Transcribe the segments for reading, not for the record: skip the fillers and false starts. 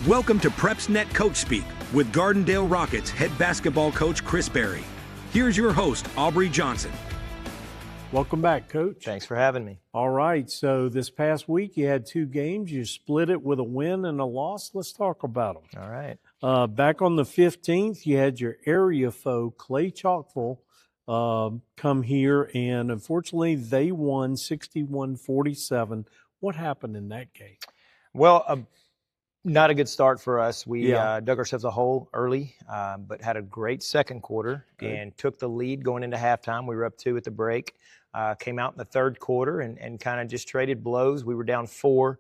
Welcome to PrepsNet Coach Speak with Gardendale Rockets head basketball coach Chris Berry. Here's your host, Aubrey Johnson. Welcome back, Coach. Thanks for having me. All right, so this past week you had 2 games. You split it with a win and a loss. Let's talk about them. All right. Back on the 15th, you had your area foe, Clay-Chalkville, come here, and unfortunately they won 61-47. What happened in that game? Well, not a good start for us. We dug ourselves a hole early, but had a great second quarter and took the lead going into halftime. We were up 2 at the break. Came out in the third quarter and kind of just traded blows. We were down 4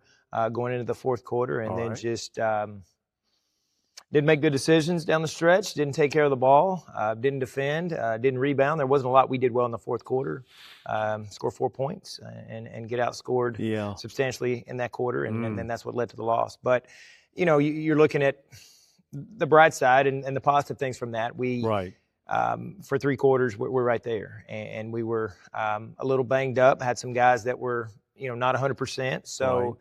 going into the fourth quarter, and just didn't make good decisions down the stretch, didn't take care of the ball, didn't defend, didn't rebound. There wasn't a lot we did well in the fourth quarter. Score 4 points and get outscored substantially in that quarter, and then that's what led to the loss. But, you know, you're looking at the bright side and the positive things from that. We for 3 quarters, we're right there. And we were a little banged up, had some guys that were, you know, not 100%. So,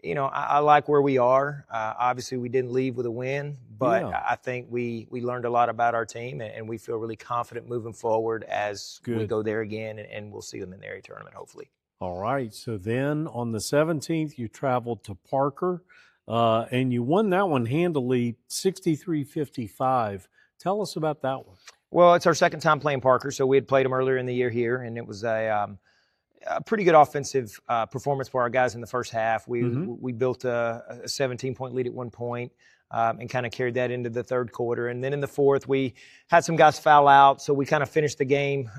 you know, I like where we are. Obviously, we didn't leave with a win, but I think we learned a lot about our team, and we feel really confident moving forward as we go there again, and we'll see them in the area tournament, hopefully. All right. So then on the 17th, you traveled to Parker, and you won that one handily, 63-55. Tell us about that one. Well, it's our second time playing Parker, so we had played them earlier in the year here, and it was a pretty good offensive performance for our guys in the first half. We built a 17-point lead at one point and kind of carried that into the third quarter. And then in the fourth, we had some guys foul out, so we kind of finished the game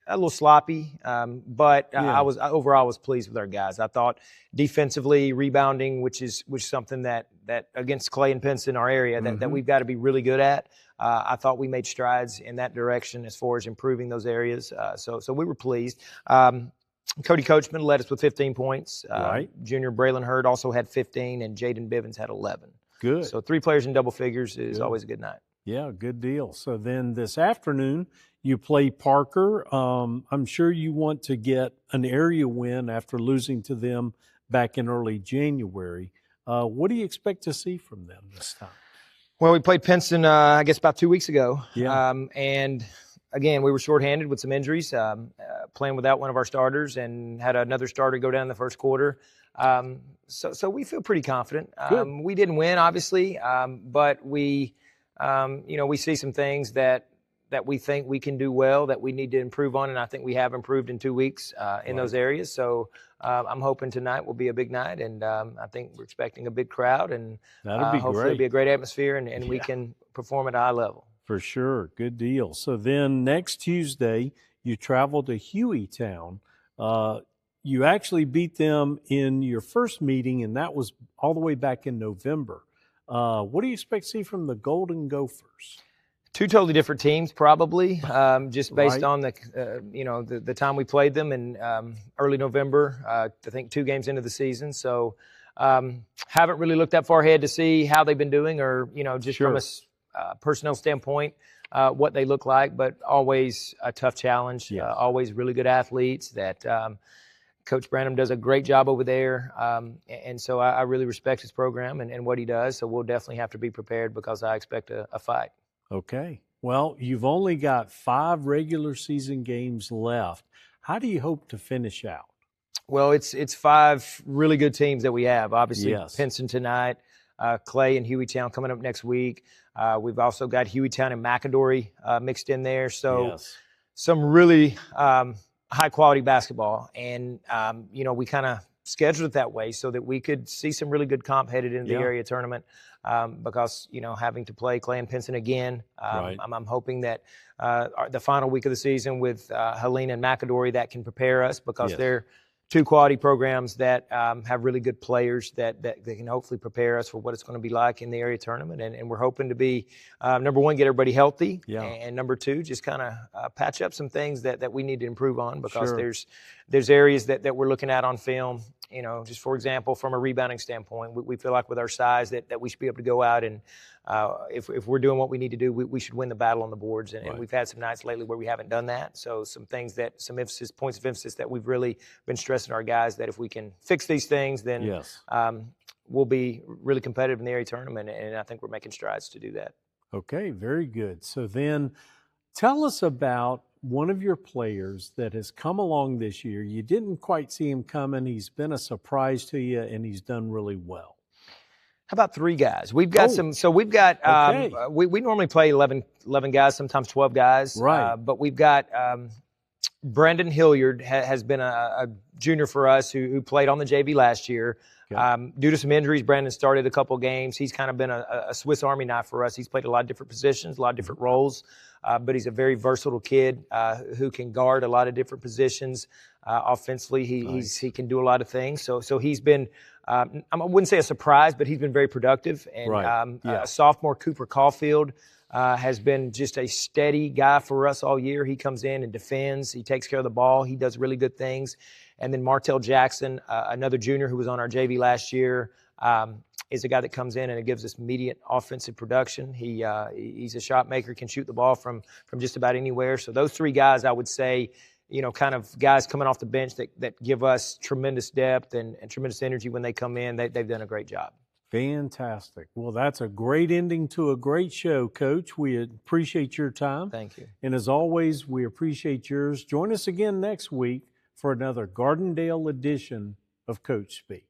a little sloppy. But I was pleased with our guys. I thought defensively, rebounding, which is something that against Clay and Pinson, our area, that we've got to be really good at. I thought we made strides in that direction as far as improving those areas. So we were pleased. Cody Coachman led us with 15 points. Junior Braylon Hurd also had 15, and Jaden Bivens had 11. Good. So 3 players in double figures is always a good night. Yeah, good deal. So then this afternoon, you play Parker. I'm sure you want to get an area win after losing to them back in early January. What do you expect to see from them this time? Well, we played Pinson, I guess, about 2 weeks ago. And, again, we were shorthanded with some injuries, playing without one of our starters, and had another starter go down in the first quarter. So we feel pretty confident. We didn't win, obviously, but we see some things that we think we can do well, that we need to improve on, and I think we have improved in 2 weeks in those areas. So I'm hoping tonight will be a big night, and I think we're expecting a big crowd, and hopefully it'll be a great atmosphere, and we can perform at a high level. For sure. Good deal. So then next Tuesday, you travel to Hueytown. You actually beat them in your first meeting, and that was all the way back in November. What do you expect to see from the Golden Gophers? 2 totally different teams, probably, just based on the time we played them in early November. I think 2 games into the season, so haven't really looked that far ahead to see how they've been doing, or just from a personnel standpoint, what they look like. But always a tough challenge. Always really good athletes that. Coach Branham does a great job over there, and so I really respect his program and what he does. So we'll definitely have to be prepared because I expect a fight. Okay. Well, you've only got 5 regular season games left. How do you hope to finish out? Well, it's 5 really good teams that we have. Obviously, Pinson tonight, Clay and Hueytown coming up next week. We've also got Hueytown and McAdory mixed in there. So some really high-quality basketball. And, we kind of scheduled it that way so that we could see some really good comp headed into the area tournament. Because, having to play Clay and Pinson again, I'm hoping that the final week of the season with Helena and McAdory, that can prepare us because they're 2 quality programs that have really good players that they can hopefully prepare us for what it's going to be like in the area tournament. And we're hoping to be, number 1, get everybody healthy, and number 2, just kind of patch up some things that we need to improve on because there's areas that we're looking at on film. Just for example, from a rebounding standpoint, we feel like with our size that we should be able to go out and if we're doing what we need to do, we should win the battle on the boards. And we've had some nights lately where we haven't done that. So some things some points of emphasis that we've really been stressing our guys that if we can fix these things, then we'll be really competitive in the area tournament, and I think we're making strides to do that. Okay, very good. So then tell us about one of your players that has come along this year. You didn't quite see him coming. He's been a surprise to you, and he's done really well. How about 3 guys? We've got we've got, we normally play 11 guys, sometimes 12 guys. Right. But we've got Brandon Hilliard has been a junior for us who played on the JV last year. Okay. Due to some injuries, Brandon started a couple games. He's kind of been a Swiss Army knife for us. He's played a lot of different positions, a lot of different roles, but he's a very versatile kid who can guard a lot of different positions. Offensively, he can do a lot of things. So he's been, I wouldn't say a surprise, but he's been very productive. And sophomore Cooper Caulfield has been just a steady guy for us all year. He comes in and defends. He takes care of the ball. He does really good things. And then Martell Jackson, another junior who was on our JV last year, is a guy that comes in and it gives us immediate offensive production. He's a shot maker, can shoot the ball from just about anywhere. So those 3 guys, I would say, kind of guys coming off the bench that give us tremendous depth and tremendous energy when they come in. They've done a great job. Fantastic. Well, that's a great ending to a great show, Coach. We appreciate your time. Thank you. And as always, we appreciate yours. Join us again next week for another Gardendale edition of Coach Speak.